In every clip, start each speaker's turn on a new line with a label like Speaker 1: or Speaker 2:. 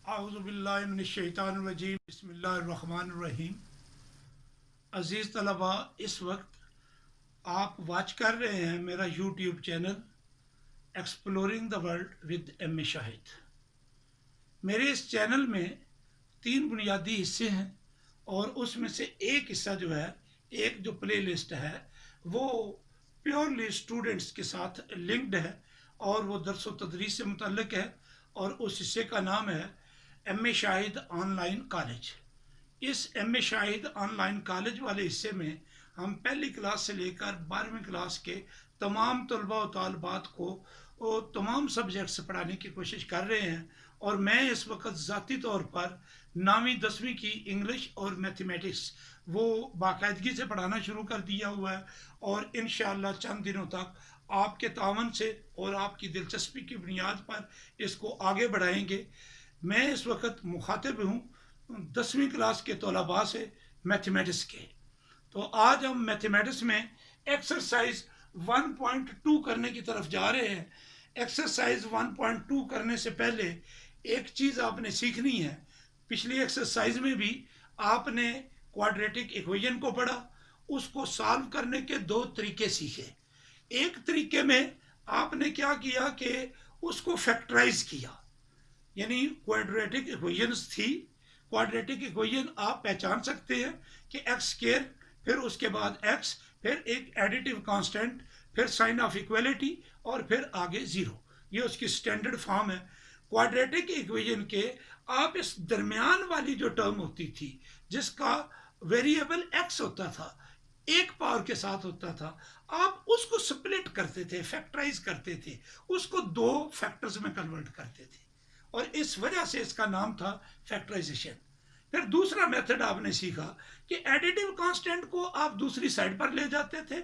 Speaker 1: आउज़ुबिल्लाहिमिनश्शैतानिर्रजीम बिस्मिल्लाहिर्रहमानिर्रहीम। अज़ीज़ तलबा, इस वक्त आप वॉच कर रहे हैं मेरा YouTube channel exploring the world with M A Shahid. मेरे इस चैनल में 3 बुनियादी हिस्से हैं और उसमें से एक हिस्सा जो है, एक जो प्ले लिस्ट है वो प्योरली स्टूडेंट्स के साथ लिंक्ड है और वो दरस व तदरीस से मुतल्लिक है और उस हिस्से का नाम है M A Shahid online college. इस M A Shahid online college वाले हिस्से में हम पहली क्लास से लेकर 12वीं क्लास के तमाम तलबा व तालबात को वो तमाम सब्जेक्ट्स पढ़ाने की कोशिश कर रहे हैं और मैं इस वक्त ज़ाती तौर पर 9वीं 10वीं की इंग्लिश और मैथमेटिक्स वो बाकायदगी से पढ़ाना शुरू कर दिया हुआ है और इंशाअल्लाह चंद दिनों तक आपके तावन से और आपकी दिलचस्पी की बुनियाद पर इसको आगे बढ़ाएंगे। मैं इस वक्त मुखातिब हूँ 10वीं क्लास के तलबा से मैथमेटिक्स के। तो आज हम मैथमेटिक्स में एक्सरसाइज 1.2 करने की तरफ जा रहे हैं। एक्सरसाइज 1.2 करने से पहले एक चीज़ आपने सीखनी है। पिछली एक्सरसाइज में भी आपने क्वाड्रेटिक इक्वेशन को पढ़ा, उसको सॉल्व करने के 2 तरीके सीखे। एक तरीके में आपने क्या किया कि उसको फैक्टराइज किया, यानी क्वाड्रेटिक इक्वेशंस थी। क्वाड्रेटिक इक्वेशन आप पहचान सकते हैं कि एक्स स्क्वायर, फिर उसके बाद एक्स, फिर एक एडिटिव कांस्टेंट, फिर साइन ऑफ इक्वलिटी और फिर आगे ज़ीरो। ये उसकी स्टैंडर्ड फॉर्म है। क्वाड्रेटिक इक्वेशन के आप इस दरमियान वाली जो टर्म होती थी जिसका वेरिएबल एक्स होता था, एक पावर के साथ होता था, आप उसको स्प्लिट करते थे, फैक्टराइज करते थे, उसको 2 फैक्टर्स में कन्वर्ट करते थे और इस वजह से इसका नाम था फैक्टराइजेशन। फिर दूसरा मेथड आपने सीखा कि एडिटिव कांस्टेंट को आप दूसरी साइड पर ले जाते थे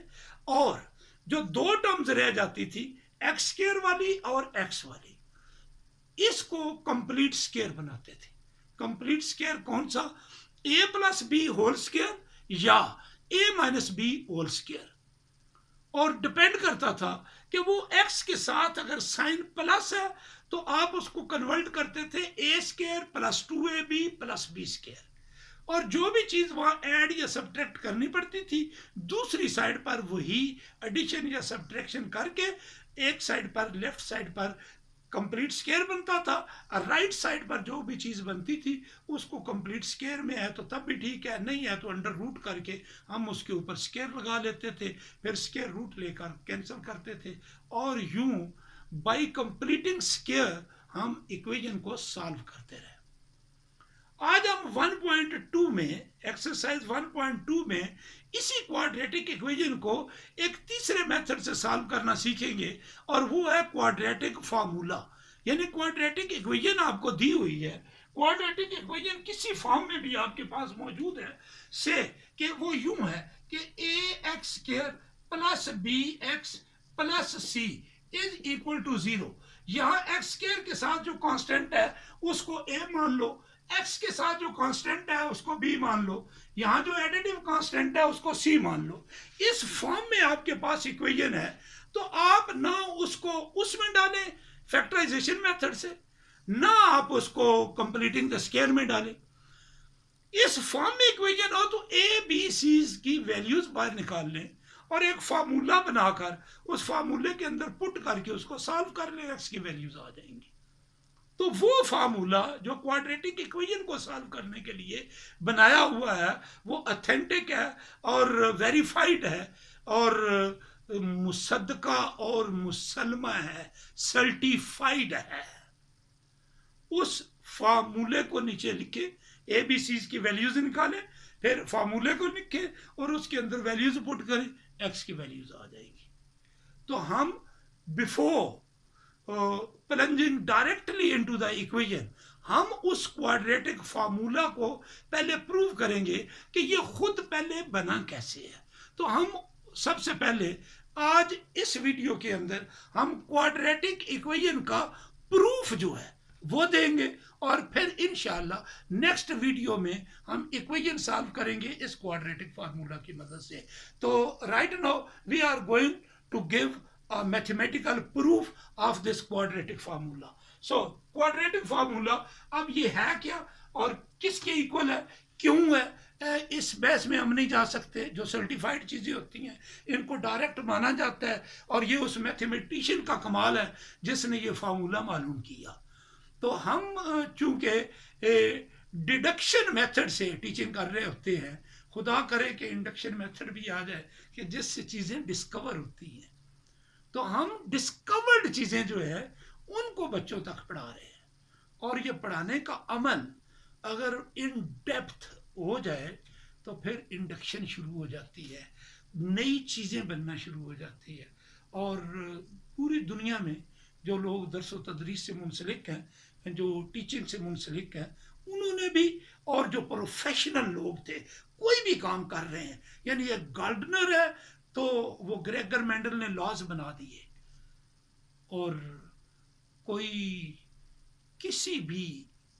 Speaker 1: और जो 2 टर्म्स रह जाती थी, एक्स स्क्वायर वाली और एक्स वाली, इसको कंप्लीट स्क्वायर बनाते थे। कंप्लीट स्क्वायर कौन सा? ए प्लस बी होल स्क्वायर या ए माइनस बी होल स्क्वायर। और डिपेंड करता था कि वो एक्स के साथ अगर साइन प्लस है तो आप उसको कन्वर्ट करते थे A square plus 2ab plus B square, और जो भी चीज़ वहाँ ऐड या सब्ट्रैक्ट करनी पड़ती थी दूसरी साइड पर वही एडिशन या सब्ट्रैक्शन करके एक साइड पर, लेफ्ट साइड पर कंप्लीट स्क्वायर बनता था और राइट साइड पर जो भी चीज़ बनती थी उसको कंप्लीट स्क्वायर में है तो तब भी ठीक है, नहीं है तो अंडर रूट करके हम उसके ऊपर स्क्वायर लगा लेते थे, फिर स्क्वायर रूट लेकर कैंसिल करते थे और यूं बाय कंप्लीटिंग स्क्वायर हम इक्वेशन को सॉल्व करते रहे। आज हम 1.2 में, एक्सरसाइज 1.2 में इसी क्वाड्रेटिक इक्वेशन को एक तीसरे मेथड से सॉल्व करना सीखेंगे और वो है क्वाड्रेटिक फार्मूला। यानी क्वाड्रेटिक इक्वेशन आपको दी हुई है, क्वाड्रेटिक इक्वेशन किसी फॉर्म में भी आपके पास मौजूद है से कि वो यूं है कि A X square plus B X plus C is equal to 0। यहाँ एक्स स्क्वायर के साथ जो कांस्टेंट है उसको ए मान लो, एक्स के साथ जो कांस्टेंट है उसको बी मान लो, यहाँ जो एडिटिव कांस्टेंट है उसको सी मान लो। इस फॉर्म में आपके पास इक्वेशन है तो आप ना उसको उसमें डालें फैक्टराइजेशन मेथड से, ना आप उसको कंप्लीटिंग द स्क्वायर में डालें। इस फॉर्म में इक्वेशन हो तो ए बी सी की वैल्यूज बाहर निकाल लें और एक फार्मूला बनाकर उस फार्मूले के अंदर पुट करके उसको सॉल्व कर लें, एक्स की वैल्यूज आ जाएंगी। तो वो फार्मूला जो क्वाड्रेटिक इक्वेशन को सॉल्व करने के लिए बनाया हुआ है वो ऑथेंटिक है और वेरीफाइड है और मुसद्दका और मुसलमा है, सर्टिफाइड है। उस फार्मूले को नीचे लिखे, ए बी सी की वैल्यूज निकालें, फिर फार्मूले को लिखे और उसके अंदर वैल्यूज पुट करें, एक्स की वैल्यूज आ जाएगी। तो हम before plunging directly into the equation हम उस क्वाड्रेटिक फार्मूला को पहले प्रूव करेंगे कि ये खुद पहले बना कैसे है। तो हम सबसे पहले आज इस वीडियो के अंदर हम क्वाड्रेटिक इक्वेशन का प्रूफ जो है वो देंगे और फिर इंशाल्लाह नेक्स्ट वीडियो में हम इक्वेशन सॉल्व करेंगे इस क्वाड्रेटिक फार्मूला की मदद से। तो right now we are going to give a mathematical proof of this quadratic formula. So quadratic formula अब ये है क्या और किसके इक्वल है, क्यों है, इस बहस में हम नहीं जा सकते। जो सर्टिफाइड चीज़ें होती हैं इनको डायरेक्ट माना जाता है, और ये उस मैथमेटिशियन का कमाल है जिसने ये फार्मूला मालूम किया। तो हम चूंकि डिडक्शन मेथड से टीचिंग कर रहे होते हैं, खुदा करे कि इंडक्शन मेथड भी आ जाए कि जिससे चीज़ें डिस्कवर होती हैं, तो हम डिस्कवर्ड चीज़ें जो है उनको बच्चों तक पढ़ा रहे हैं। और ये पढ़ाने का अमल अगर इन डेप्थ हो जाए तो फिर इंडक्शन शुरू हो जाती है, नई चीज़ें बनना शुरू हो जाती है। और पूरी दुनिया में जो लोग दरस व तदरीस से मुंसलिक हैं, जो टीचिंग से मुंसलिक हैं, उन्होंने भी, और जो प्रोफेशनल लोग थे, कोई भी काम कर रहे हैं, यानी एक गार्डनर है तो वो ग्रेगर मेंडल ने लॉज बना दिए, और कोई किसी भी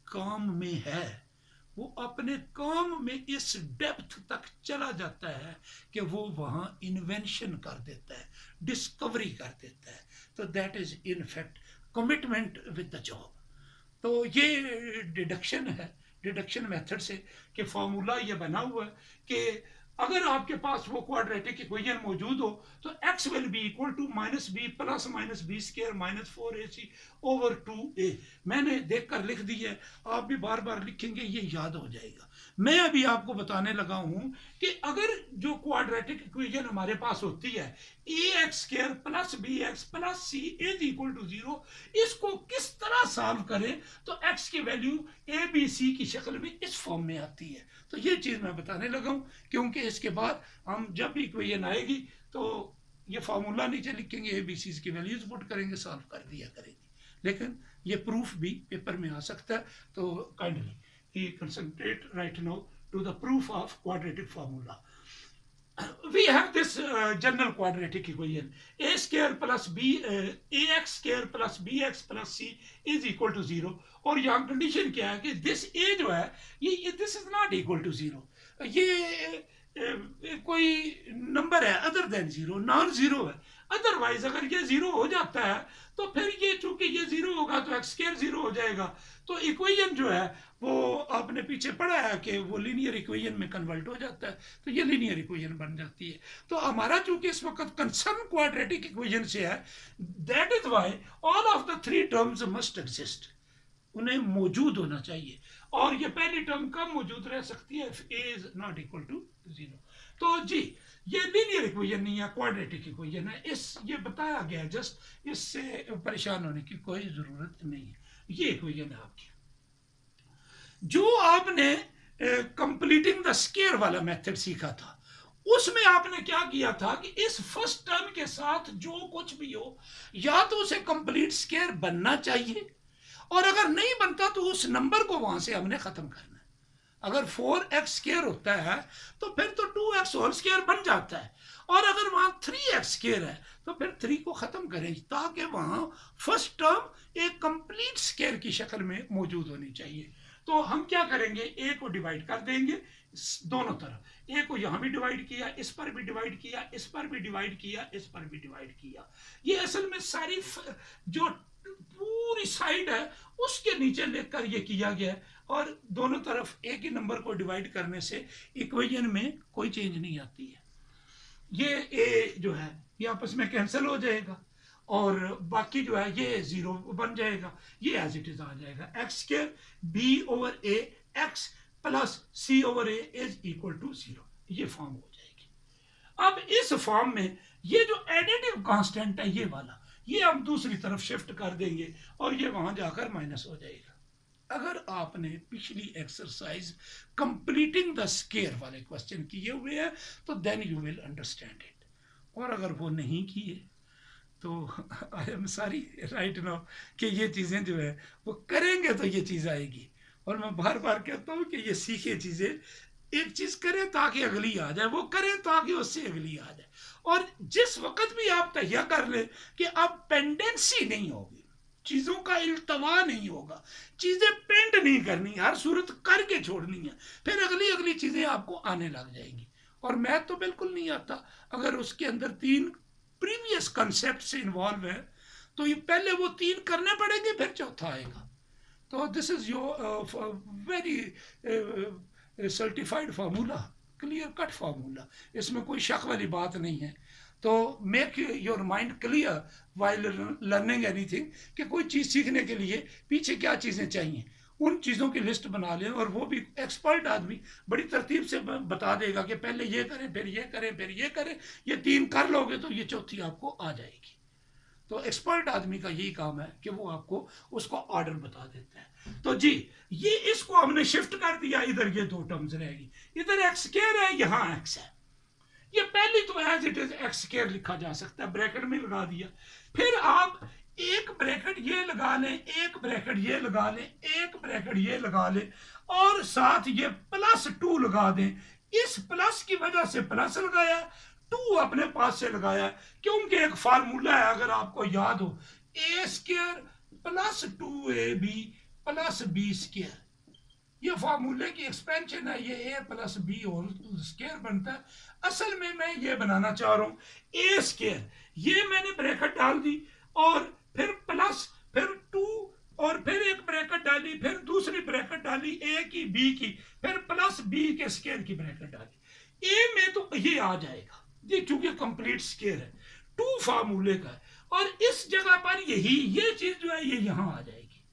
Speaker 1: काम में है वो अपने काम में इस डेप्थ तक चला जाता है कि वो वहाँ इन्वेंशन कर देता है, डिस्कवरी कर देता है। तो that is in fact commitment with the job. तो ये डिडक्शन है, डिडक्शन मेथड से कि फॉर्मूला ये बना हुआ है कि अगर आपके पास वो क्वाड्रेटिक इक्वेशन मौजूद हो तो x will be equal to minus b plus minus b square minus 4ac over 2a। मैंने देखकर लिख दी है, आप भी बार बार लिखेंगे, ये याद हो जाएगा। मैं अभी आपको बताने लगा हूं कि अगर जो क्वाड्रेटिक इक्वेशन हमारे पास होती है ax square plus bx plus c is equal to 0, इसको किस तरह सॉल्व करें तो x की वैल्यू abc की शक्ल में इस फॉर्म में आती है। तो ये चीज़ मैं बताने लगा हूँ, क्योंकि इसके बाद हम जब भी इक्वेशन आएगी तो ये फार्मूला नीचे लिखेंगे, ए बी सी की वैल्यूज पुट करेंगे, सॉल्व कर दिया करेंगे। लेकिन ये प्रूफ भी पेपर में आ सकता है, तो kindly concentrate right now to the proof of quadratic formula. We have this general quadratic equation, a square plus b ax square plus bx plus c is equal to 0। और यहाँ condition क्या है कि this a जो है ये this is not equal to 0, ये कोई नंबर है अदर देन 0, नॉन 0 है। अदरवाइज अगर ये 0 हो जाता है तो फिर ये चूंकि ये 0 होगा तो एक्स स्क्वायर 0 हो जाएगा। तो इक्वेशन जो है वो आपने पीछे पढ़ा है कि वो लीनियर इक्वेशन में कन्वर्ट हो जाता है, तो ये लीनियर इक्वेशन बन जाती है। तो हमारा चूंकि इस वक्त कंसर्न क्वाड्रेटिक इक्वेशन से है, that is why all of the three terms must exist, उन्हें मौजूद होना चाहिए। और ये पहली टर्म कब मौजूद रह सकती है, if a is not equal to 0। तो जी ये लीनियर इक्वेशन नहीं है, क्वाड्रेटिक इक्वेशन है। ये बताया गया, जस्ट इससे परेशान होने की कोई जरूरत नहीं है। ये इक्वेशन है आपकी। जो आपने कंप्लीटिंग द स्क्वायर वाला मेथड सीखा था, उसमें आपने क्या किया था कि इस फर्स्ट टर्म के साथ जो कुछ भी हो, या तो उसे कंप्लीट स्क्वायर बनना चाहिए, और अगर नहीं बनता तो उस नंबर को वहां से हमने खत्म करना है। अगर 4x स्क्वायर होता है तो फिर तो 2x होल स्क्वायर बन जाता है, और अगर वहां 3x स्क्वायर है तो फिर 3 को खत्म करें, ताकि वहां फर्स्ट टर्म एक कंप्लीट स्क्वायर की शक्ल में मौजूद होनी चाहिए। तो हम क्या करेंगे, a को डिवाइड कर देंगे दोनों तरफ। a को यहां भी डिवाइड किया, इस पर भी डिवाइड किया, इस पर भी डिवाइड किया, इस पर भी डिवाइड किया। ये असल में सारी जो पूरी साइड है उसके नीचे लेकर ये किया गया है, और दोनों तरफ एक ही नंबर को डिवाइड करने से इक्वेशन में कोई चेंज नहीं आती है। ये a जो है ये आपस में कैंसिल हो जाएगा, और बाकी जो है ये 0 बन जाएगा, ये एज इट इज आ जाएगा। X square b over a x plus c over a is equal to 0, ये फॉर्म हो जाएगी। अब इस फॉर्म में ये जो एडिटिव कांस्टेंट है ये वाला, ये हम दूसरी तरफ शिफ्ट कर देंगे और ये वहां जाकर माइनस हो जाएगा। अगर आपने पिछली एक्सरसाइज कंप्लीटिंग द स्क्वायर वाले क्वेश्चन किए हुए हैं तो then you will understand it, और अगर वो नहीं किए तो I am sorry right now कि ये चीज़ें जो है वो करेंगे तो ये चीज़ आएगी। और मैं बार बार कहता हूँ कि ये सीखे चीज़ें, एक चीज करें ताकि अगली आ जाए, वो करें ताकि उससे अगली आ जाए। और जिस वक्त भी आप तैयार कर लें कि अब पेंडेंसी नहीं होगी, चीजों का इल्तवा नहीं होगा, चीजें पेंड नहीं करनी, हर सूरत करके छोड़नी है, फिर अगली अगली चीजें आपको आने लग जाएंगी। और मैथ तो बिल्कुल नहीं आता, अगर उसके अंदर 3 प्रीवियस कंसेप्ट से इन्वॉल्व है तो ये पहले वो 3 करने पड़ेंगे, फिर चौथा आएगा। तो this is your very certified formula, clear cut formula, इसमें कोई शक वाली बात नहीं है। तो make your mind clear while learning anything, कि कोई चीज़ सीखने के लिए पीछे क्या चीज़ें चाहिए, उन चीज़ों की लिस्ट बना लें, और वो भी एक्सपर्ट आदमी बड़ी तरतीब से बता देगा कि पहले ये करें, फिर ये करें, फिर ये करें। ये 3 कर लोगे तो ये चौथी आपको आ जाएगी। तो एक्सपर्ट आदमी का यही काम है कि वो आपको उसको ऑर्डर बता देता है। तो जी ये इसको हमने शिफ्ट कर दिया, इधर ये 2 टर्म्स रहेगी, इधर एक्स स्क्वायर है, यहाँ एक्स है। ये पहली तो as it is x square लिखा जा सकता है, ब्रैकेट में लगा दिया। फिर आप एक ब्रैकेट ये लगा लें, एक ब्रैकेट ये लगा लें, एक ब्रैकेट ये लगा लें, और साथ ये +2 लगा दें। इस प्लस की वजह से प्लस लगाया, 2 अपने पास से लगाया, क्योंकि एक फार्मूला है अगर आपको याद हो, a² + 2ab + b²। ये फार्मूले की एक्सपेंशन है, ये a + b होल स्क्वायर बनता है। असल में मैं ये बनाना चाह रहा हूँ a², ये मैंने ब्रैकेट डाल दी, और फिर प्लस, फिर 2, और फिर एक ब्रैकेट डाली, फिर दूसरी ब्रैकेट डाली a की, b की, फिर प्लस b² की ब्रैकेट डाली। a में तो ये आ जाएगा, ये चूंकि कंप्लीट स्क्वायर है, 2 फार्मूले का है, और इस जगह पर यही ये चीज जो है ये यहां आ जाएगी।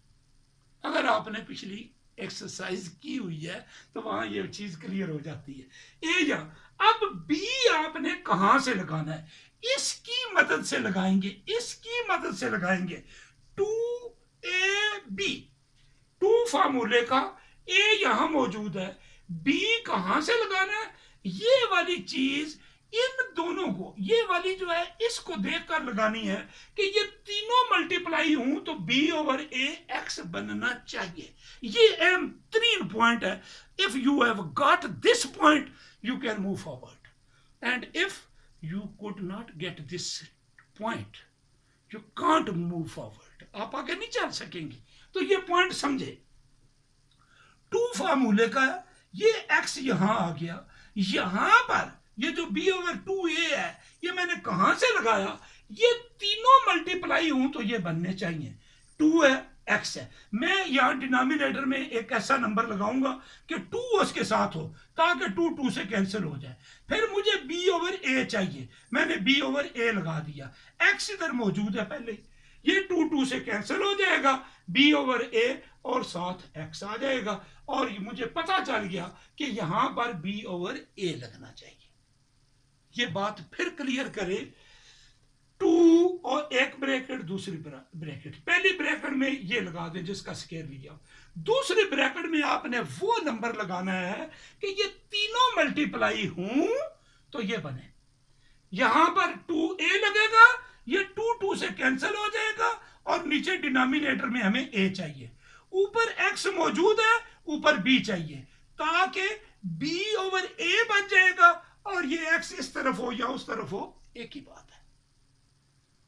Speaker 1: अगर आपने पिछली एक्सरसाइज की हुई है तो वहां ये चीज क्लियर हो जाती है। ए या अब बी आपने कहां से लगाना है, इसकी मदद से लगाएंगे, इसकी मदद से लगाएंगे। 2ab, 2 फार्मूले का ए यहां मौजूद है, बी कहां से लगाना है, ये वाली चीज इन दोनों को, ये वाली जो है इसको देखकर लगानी है कि ये तीनों मल्टीप्लाई हूं तो b/a x बनना चाहिए। ये एम 3 पॉइंट है। If you have got this point you can move forward, and if you could not get this point you can't move forward, आप आगे नहीं चल सकेंगे। तो ये पॉइंट समझे, 2 फार्मूले का ये x यहां आ गया, यहां पर ये जो b/2a है ये मैंने कहां से लगाया, ये तीनों मल्टीप्लाई हूं तो ये बनने चाहिए। 2 है, x है, मैं यहां डिनोमिनेटर में एक ऐसा नंबर लगाऊंगा कि 2 उसके साथ हो ताकि 2 2 से कैंसिल हो जाए। फिर मुझे b/a चाहिए, मैंने b/a लगा दिया, x इधर मौजूद है पहले, ये 2 2 से कैंसिल हो जाएगा, b/a और साथ x आ जाएगा, और मुझे पता चल गया कि यहां पर b/a लगना चाहिए। ये बात फिर क्लियर करें, 2 और एक ब्रैकेट, दूसरी ब्रैकेट, पहली ब्रैकेट में ये लगा दें जिसका स्क्वायर लिया, दूसरी ब्रैकेट में आपने वो नंबर लगाना है कि ये तीनों मल्टीप्लाई हूं तो ये बने। यहां पर 2a लगेगा, ये 2 2 से कैंसिल हो जाएगा, और नीचे डिनोमिनेटर में हमें a चाहिए, ऊपर x मौजूद है, ऊपर b चाहिए, ताकि b/a बन जाएगा, और ये x इस तरफ हो या उस तरफ हो एक ही बात है।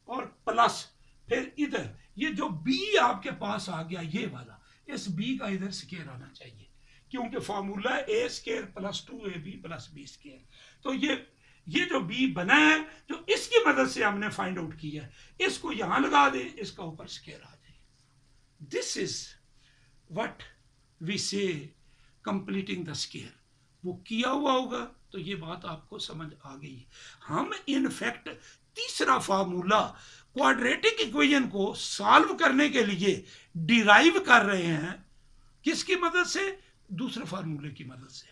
Speaker 1: और प्लस फिर इधर ये जो b आपके पास आ गया ये वाला, इस b का इधर स्क्वायर आना चाहिए, क्योंकि फॉर्मूला a² + 2ab + b²। तो ये जो b बना है जो इसकी मदद से हमने फाइंड आउट किया है, इसको यहां लगा दें, इसका ऊपर स्क्वायर आ जाए। दिस इज व्हाट वी से कंप्लीटिंग द स्क्वायर। वो किया हुआ होगा तो ये बात आपको समझ आ गई। हम इनफैक्ट तीसरा फार्मूला क्वाड्रेटिक इक्वेशन को सॉल्व करने के लिए डिराइव कर रहे हैं, किसकी मदद से, दूसरे फार्मूले की मदद से,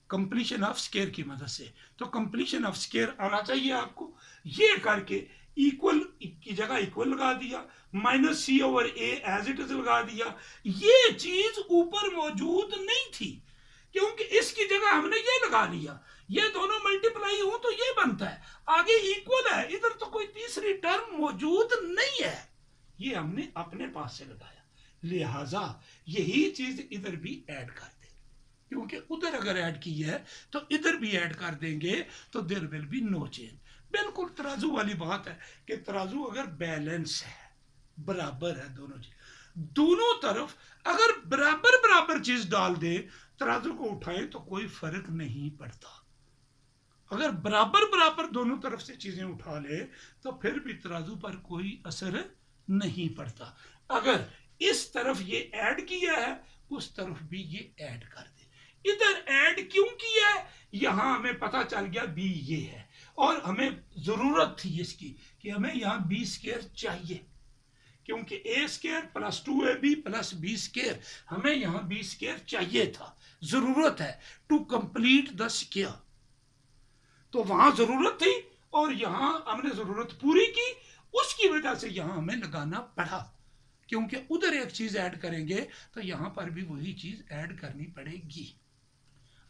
Speaker 1: कंप्लीशन ऑफ स्क्वायर की मदद से। तो कंप्लीशन ऑफ स्क्वायर आना चाहिए आपको। ये करके इक्वल की जगह इक्वल लगा दिया, -c/a एज इट इज लगा दिया। ये चीज ऊपर मौजूद नहीं थी, क्योंकि इसकी जगह हमने ये लगा लिया, ये दोनों मल्टीप्लाई हो तो ये बनता है, आगे इक्वल है, इधर तो कोई तीसरी टर्म मौजूद नहीं है, ये हमने अपने पास से लगाया। लिहाजा यही चीज इधर भी ऐड कर दे, क्योंकि उधर अगर ऐड की है तो इधर भी ऐड कर देंगे तो there will be no change. बिल्कुल तराजू वाली बात है कि तराजू अगर बैलेंस है, बराबर है दोनों चीज, दोनों तरफ अगर बराबर बराबर चीज डाल दे, तराजू को उठाएं तो कोई फर्क नहीं पड़ता। अगर बराबर बराबर दोनों तरफ से चीजें उठा ले तो फिर भी तराजू पर कोई असर नहीं पड़ता। अगर इस तरफ ये ऐड किया है, उस तरफ भी ये ऐड कर दे। इधर ऐड क्यों किया है, यहां हमें पता चल गया बी ये है, और हमें जरूरत थी इसकी कि हमें यहां बी स्क्वायर चाहिए, क्योंकि A square plus 2ab plus B square, हमें यहां बी स्क्वायर चाहिए था, जरूरत है टू कंप्लीट द स्क्वायर। तो वहां जरूरत थी और यहां हमने जरूरत पूरी की, उसकी वजह से यहां हमें लगाना पड़ा, क्योंकि उधर एक चीज ऐड करेंगे तो यहां पर भी वही चीज ऐड करनी पड़ेगी।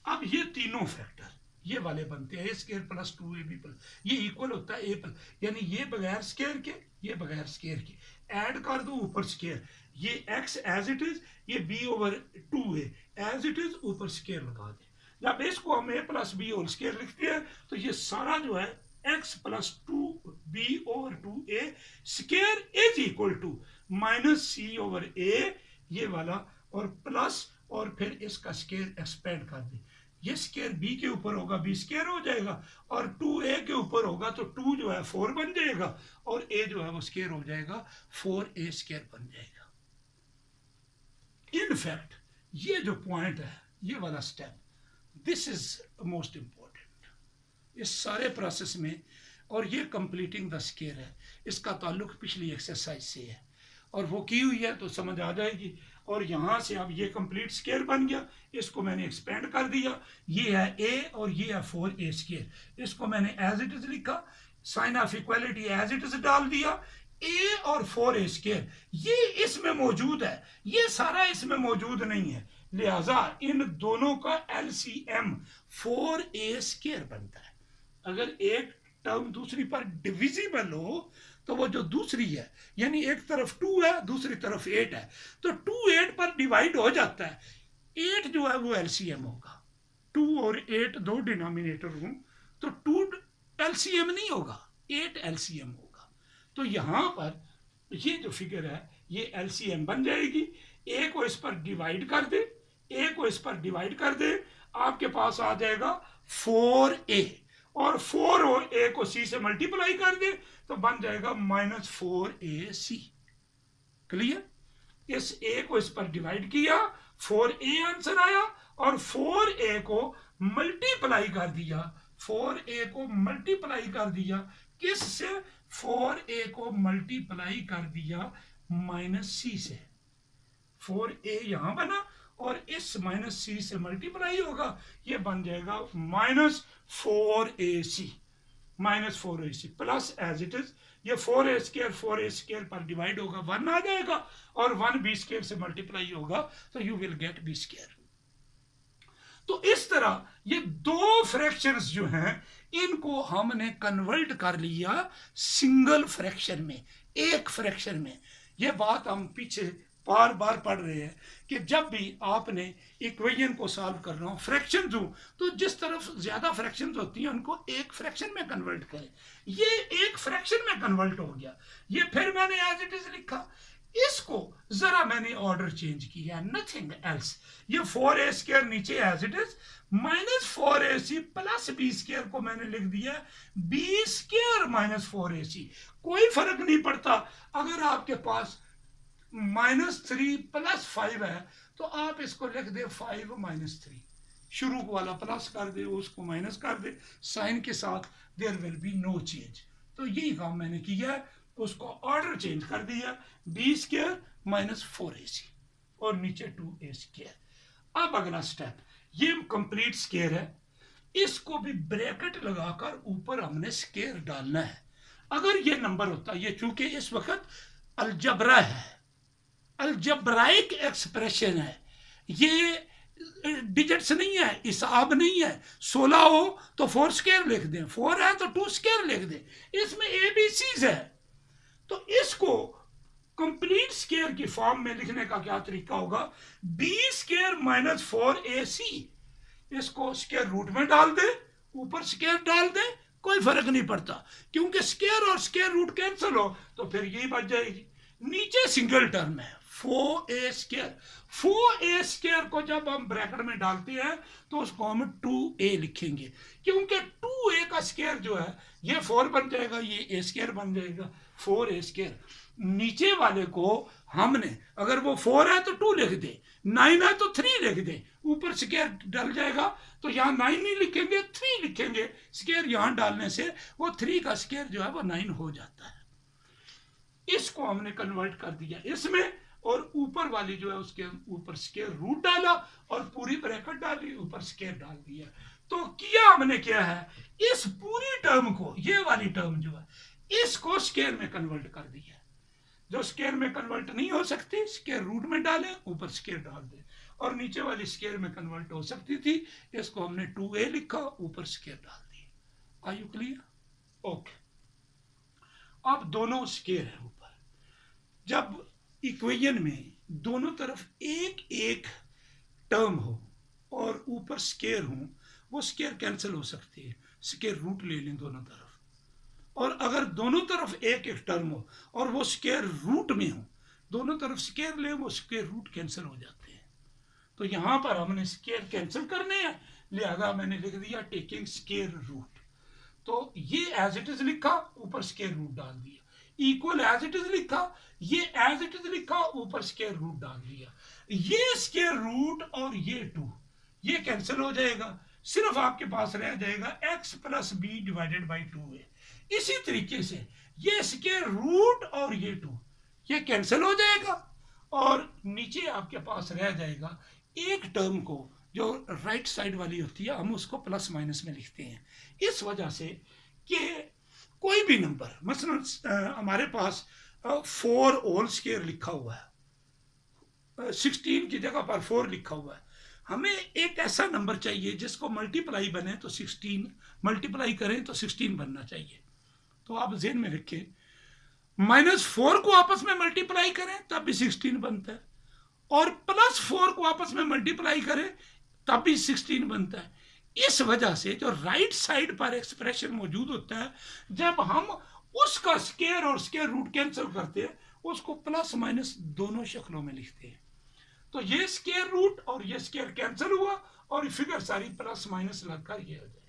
Speaker 1: अब ये तीनों फैक्टर ये वाले बनते हैं, ए स्क्वायर प्लस 2ab प्लस, ये इक्वल होता है ए प्लस, यानी ये बगैर स्क्वायर के, ये बगैर स्क्वायर के, ऐड कर दो ऊपर स्क्वायर, ये x एज इट इज, ये b/2a एज इट इज, ऊपर स्क्वायर लगा दे। जब इसको हम a plus b whole square लिखते हैं तो ये सारा जो है x plus 2b/2a square is equal to -c/a, ये वाला, और प्लस, और फिर इसका स्क्वायर एक्सपेंड कर दे। ये स्क्वायर b के ऊपर होगा b स्क्वायर हो जाएगा, और 2a के ऊपर होगा तो 2 जो है 4 बन जाएगा, और a जो है वो स्क्वायर हो जाएगा, 4a स्क्वायर बन जाएगा। इनफैक्ट ये जो पॉइंट है, ये वाला step, this is most important इस सारे प्रोसेस में, और ये कंप्लीटिंग द स्क्वायर है, इसका ताल्लुक पिछली एक्सरसाइज से है, और वो की हुई है तो समझ आ जाएगी। और यहाँ से अब ये कंप्लीट स्क्वायर बन गया, इसको मैंने एक्सपेंड कर दिया, ये है a और ये है 4a स्क्वायर, इसको मैंने एज इट इज लिखा, sign of equality as it is डाल दिया, a और 4a स्क्वायर ये इसमें मौजूद है, ये सारा इसमें मौजूद नहीं है, लिहाजा इन दोनों का LCM 4a स्क्वायर बनता है। अगर एक टर्म दूसरी पर डिविजिबल हो तो वो जो दूसरी है, यानी एक तरफ 2 है दूसरी तरफ 8 है, तो 2 8 पर डिवाइड हो जाता है, 8 जो है वो LCM होगा। 2 और 8 दो डिनोमिनेटर हूं तो 2 LCM नहीं होगा, 8 LCM होगा। तो यहां पर ये जो फिगर है ये LCM बन जाएगी। a को इस पर डिवाइड कर दे, a को इस पर डिवाइड कर दे, आपके पास आ जाएगा 4a, और 4 और a को c से मल्टीप्लाई कर दे तो बन जाएगा -4ac। क्लियर? इस a को इस पर डिवाइड किया, 4a आंसर आया, और 4a को मल्टीप्लाई कर दिया, 4a को मल्टीप्लाई कर दिया किस से, 4a को मल्टीप्लाई कर दिया -c से, 4a यहां बना और इस -c से मल्टीप्लाई होगा, ये बन जाएगा -4ac, -4ac plus as it is, ये 4a स्क्वायर पर डिवाइड होगा 1 आ जाएगा, और 1 b स्क्वायर से मल्टीप्लाई होगा तो you will get b square. तो इस तरह ये दो फ्रैक्शंस जो हैं इनको हमने कन्वर्ट कर लिया सिंगल फ्रैक्शन में, एक फ्रैक्शन में। ये बात हम पीछे बार बार पढ़ रहे हैं कि जब भी आपने इक्वेशन को सॉल्व करना हो, फ्रैक्शंस हो, तो जिस तरफ ज्यादा फ्रैक्शंस होती हैं उनको एक फ्रैक्शन में कन्वर्ट करें। ये एक फ्रैक्शन में कन्वर्ट हो गया, ये फिर मैंने एज इट इज लिखा, इसको जरा मैंने ऑर्डर चेंज किया, नथिंग एल्स। ये 4a स्क्वायर नीचे as it is, -4ac plus b square को मैंने लिख दिया b स्क्वायर -4ac। कोई फर्क नहीं पड़ता, अगर आपके पास -3 + 5 है तो आप इसको लिख दे 5 - 3, शुरू वाला प्लस कर दे उसको माइनस कर दे, साइन के साथ, there will be no change. तो यही काम मैंने किया, उसको ऑर्डर चेंज कर दिया, b स्क्वायर -4ac और नीचे 2a स्क्वायर। अब अगला स्टेप, ये कंप्लीट स्क्वायर है, इसको भी ब्रैकेट लगाकर ऊपर हमने स्क्वायर डालना है। अगर ये नंबर होता, ये चूंकि इस वक्त अलजबरा है, अलजब्राइक एक्सप्रेशन है, ये डिजिट्स नहीं है, हिसाब नहीं है, 16 हो तो 4 स्क्वायर लिख दें, 4 है तो 2 स्क्वायर लिख दें, इसमें ABCs है। तो इसको कंप्लीट स्क्वायर की फॉर्म में लिखने का क्या तरीका होगा, b स्क्वायर -4ac, इसको स्क्वायर रूट में डाल दे, ऊपर स्क्वायर डाल दे, कोई फर्क नहीं पड़ता, क्योंकि स्क्वायर और स्क्वायर रूट कैंसिल हो तो फिर यही बच जाएगी। नीचे सिंगल टर्म है 4a²। 4a² को जब हम ब्रैकेट में डालते हैं तो उसको हम 2a लिखेंगे, क्योंकि 2a का स्क्वायर जो है ये 4 बन जाएगा, ये a² बन जाएगा, 4a²। नीचे वाले को हमने, अगर वो 4 है तो 2 लिख दे, 9 है तो 3 लिख दे, ऊपर स्क्वायर डल जाएगा तो यहाँ 9 नहीं लिखेंगे, 3 लिखेंगे। स्क्वायर यहाँ डालने से वो 3 का स्क्वायर जो है वो 9 हो जाता है। इसको हमने कन्वर्ट कर दिया इसमें, और ऊपर वाली जो है उसके ऊपर स्क्वायर रूट डाला और पूरी ब्रैकेट डाली, ऊपर स्क्वायर डाल दिया। तो किया हमने क्या है, इस पूरी टर्म को, ये वाली टर्म जो है इसको स्क्वायर में कन्वर्ट कर दिया। जो स्क्वायर में कन्वर्ट नहीं हो सकती, स्क्वायर रूट में डाले, ऊपर स्क्वायर डाल दे। और नीचे वाली स्क्वायर में कन्वर्ट हो सकती थी, इसको हमने 2a लिखा, ऊपर स्क्वायर डाल दिया। Are you clear? ओके। अब दोनों स्क्वायर है ऊपर। जब इक्वेशन में दोनों तरफ एक एक टर्म हो और ऊपर स्क्वायर हो, वो स्क्वायर कैंसिल हो सकती है, स्क्वायर रूट ले लें दोनों तरफ। और अगर दोनों तरफ एक एक टर्म हो और वो स्क्वायर रूट में हो, दोनों तरफ स्क्वायर ले, वो स्क्वायर रूट कैंसिल हो जाते हैं। तो यहाँ पर हमने स्क्वायर कैंसिल करने हैं, लिहाजा मैंने लिख दिया टेकिंग स्क्वायर रूट। तो ये एज इट इज लिखा, ऊपर स्क्वायर रूट डाल दिया। इक्वल एज इट इज लिखा, ये एज इट इज लिखा, ऊपर स्क्वायर रूट डाल दिया। ये स्क्वायर रूट और ये 2 ये कैंसिल हो जाएगा, सिर्फ आपके पास रह जाएगा x plus b divided by 2a। इसी तरीके से ये स्क्वायर रूट और ये 2 ये कैंसिल हो जाएगा, और नीचे आपके पास रह जाएगा एक टर्म को जो राइट साइड वाली होती है, हम उसको प्लस माइनस में लिखते हैं, इस वजह से कि कोई भी नंबर, मसलन हमारे पास 4 होल स्क्वायर लिखा हुआ है, 16 की जगह पर 4 लिखा हुआ है, हमें एक ऐसा नंबर चाहिए जिसको मल्टीप्लाई बने तो 16, मल्टीप्लाई करें तो 16 बनना चाहिए। तो आप ज़हन में रखें, -4 को आपस में मल्टीप्लाई करें तब भी 16 बनता है, और +4 को आपस में मल्टीप्लाई करें तब भी 16 बनता है। इस वजह से जो राइट साइड पर एक्सप्रेशन मौजूद होता है, जब हम उसका स्क्वायर और स्क्वायर रूट कैंसिल करते हैं, उसको प्लस माइनस दोनों शक्लों में लिखते हैं। तो ये स्क्वायर रूट और ये स्क्वायर कैंसिल हुआ और फिगर सारी प्लस माइनस लगकर ये हो जाए।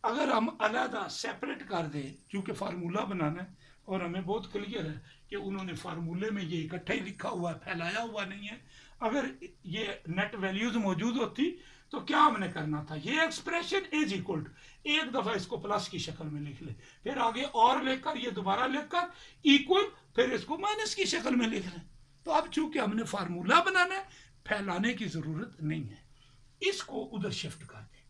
Speaker 1: अगर हम अलग सेपरेट कर दें, क्योंकि फार्मूला बनाना है और हमें बहुत क्लियर है कि उन्होंने फार्मूले में ये इकट्ठा ही लिखा हुआ है, फैलाया हुआ नहीं है। अगर ये नेट वैल्यूज मौजूद होती तो क्या हमने करना था, ये एक्सप्रेशन इज इक्वल टू, एक दफा इसको प्लस की शक्ल में लिख ले, फिर आगे और लेकर ये दोबारा लेकर इक्वल, फिर इसको माइनस की शक्ल में लिख लें। तो अब चूंकि हमने फार्मूला बनाना है, फैलाने की जरूरत नहीं है, इसको उधर शिफ्ट कर दें,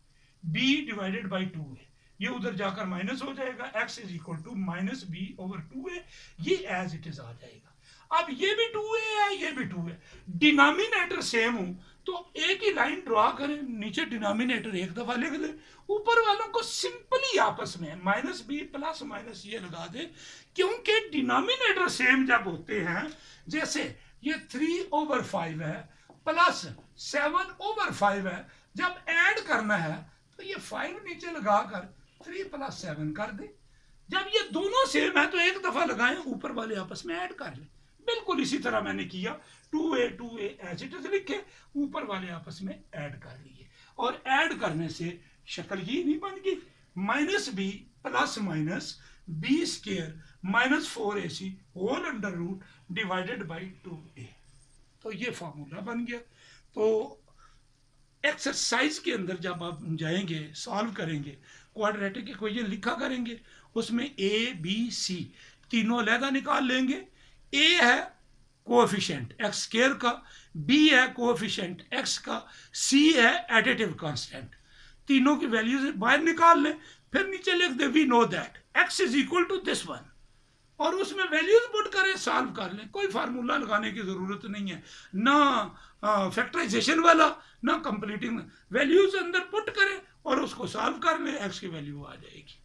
Speaker 1: b डिवाइडेड बाई 2a, ये उधर जाकर माइनस हो जाएगा, x is equal to -b/2a, ये एज इट इज आ जाएगा। अब ये भी 2a है, ये भी 2 है, डिनोमिनेटर सेम हो तो एक ही लाइन ड्रॉ करें, नीचे डिनोमिनेटर एक दफा लिख ले, ऊपर वालों को सिंपली आपस में -b प्लस माइनस ये लगा दे, क्योंकि डिनोमिनेटर सेम जब होते हैं, जैसे ये 3/5 है प्लस 7/5 है, जब ऐड करना है तो ये 5 नीचे लगाकर 3 + 7 कर दे। जब ये दोनों सेम है तो एक दफा लगाएं, ऊपर वाले आपस में ऐड कर ले। बिल्कुल इसी तरह मैंने किया, 2a एज इट इज लिखे, ऊपर वाले आपस में ऐड कर लिए, और ऐड करने से शक्ल ये नहीं बन गई, -b plus minus b² -4ac whole under root divided by 2a। तो ये फार्मूला बन गया। तो एक्सरसाइज के अंदर जब आप जाएंगे, सॉल्व करेंगे, क्वाड्रेटिक इक्वेशन लिखा करेंगे, उसमें a b c तीनों अलग निकाल लेंगे। a है कोएफिशिएंट x² का, b है कोएफिशिएंट x का, c है एडिटिव कांस्टेंट, तीनों की वैल्यूज बाहर निकाल लें, फिर नीचे लिख दे we know that x is equal to this one, और उसमें वैल्यूज पुट करें, सॉल्व कर लें। कोई फार्मूला लगाने की जरूरत नहीं है, ना फैक्टराइजेशन वाला ना कंप्लीटिंग, वैल्यूज अंदर पुट करें और उसको सॉल्व कर लें, x की वैल्यू आ जाएगी।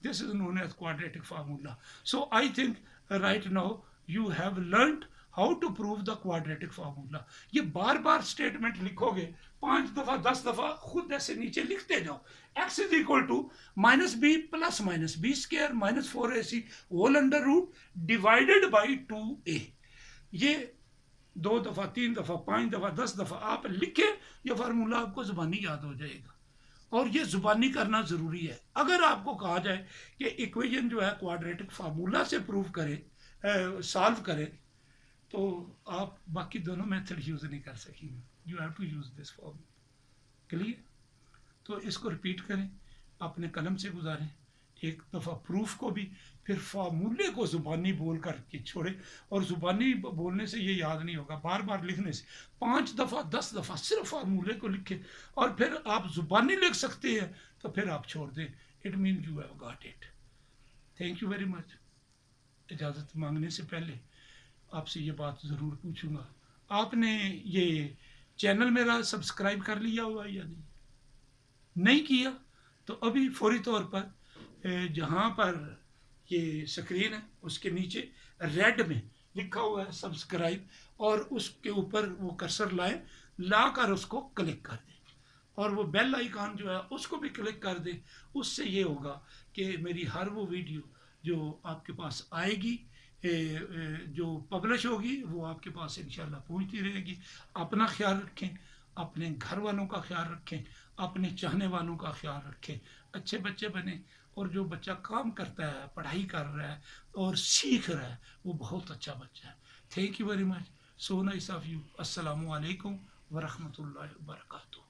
Speaker 1: This is known as quadratic formula. So I think right now you have learned how to prove the quadratic formula। ये बार बार स्टेटमेंट लिखोगे, 5 दफा 10 दफा खुद ऐसे नीचे लिखते जाओ, x is equal to -b plus minus b² -4ac whole under root divided by 2a। ये 2 दफ़ा, 3 दफ़ा, 5 दफ़ा, 10 दफ़ा आप लिखें, यह फार्मूला आपको ज़ुबानी याद हो जाएगा। और ये ज़ुबानी करना ज़रूरी है। अगर आपको कहा जाए कि इक्वेशन जो है क्वाड्रेटिक फार्मूला से प्रूव करें, सॉल्व करें, तो आप बाकी दोनों मेथड यूज़ नहीं कर सकेंगे। You have to use this formula. Clear? तो इसको रिपीट करें, अपने कलम से गुजारें, एक दफ़ा प्रूफ को भी, फिर फार्मूले को ज़ुबानी बोल करके छोड़े। और ज़ुबानी बोलने से ये याद नहीं होगा, बार बार लिखने से। 5 दफ़ा 10 दफ़ा सिर्फ फार्मूले को लिखें, और फिर आप ज़ुबानी लिख सकते हैं, तो फिर आप छोड़ दें। It mean you have got it. Thank you very much. इजाज़त मांगने से पहले आपसे ये बात ज़रूर पूछूंगा, आपने ये चैनल मेरा सब्सक्राइब कर लिया हुआ या नहीं किया? तो अभी फौरी तौर पर जहाँ पर ये स्क्रीन है उसके नीचे रेड में लिखा हुआ है सब्सक्राइब, और उसके ऊपर वो कर्सर लाएं, ला कर उसको क्लिक कर दें, और वो बेल आइकॉन जो है उसको भी क्लिक कर दें। उससे ये होगा कि मेरी हर वो वीडियो जो आपके पास आएगी, जो पब्लिश होगी, वो आपके पास इंशाल्लाह पहुंचती रहेगी। अपना ख्याल रखें, अपने घर वालों का ख्याल रखें, अपने चाहने वालों का ख्याल रखें, अच्छे बच्चे बने। और जो बच्चा काम करता है, पढ़ाई कर रहा है और सीख रहा है, वो बहुत अच्छा बच्चा है। Thank you very much. So nice of you. अस्सलामु अलैकुम वरहमतुल्लाहि वबरकातुहू।